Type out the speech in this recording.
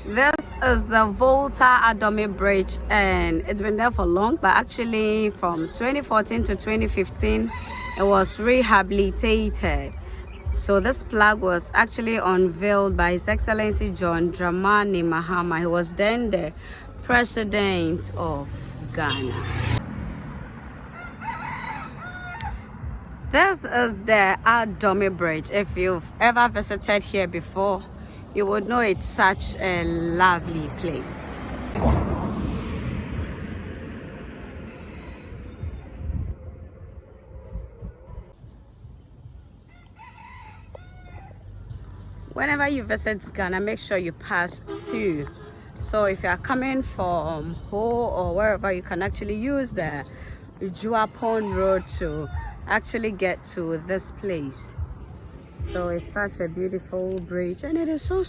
This is the Volta Adome Bridge, and it's been there for long, but actually from 2014 to 2015 it was rehabilitated. So this plaque was actually unveiled by His Excellency John Dramani Mahama. He was then the president of Ghana. This is the Adome Bridge. If you've ever visited here before, you would know it's such a lovely place. Whenever you visit Ghana, make sure you pass through. So if you are coming from Ho or wherever, you can actually use the Juapon Road to actually get to this place. So it's such a beautiful bridge, and it is so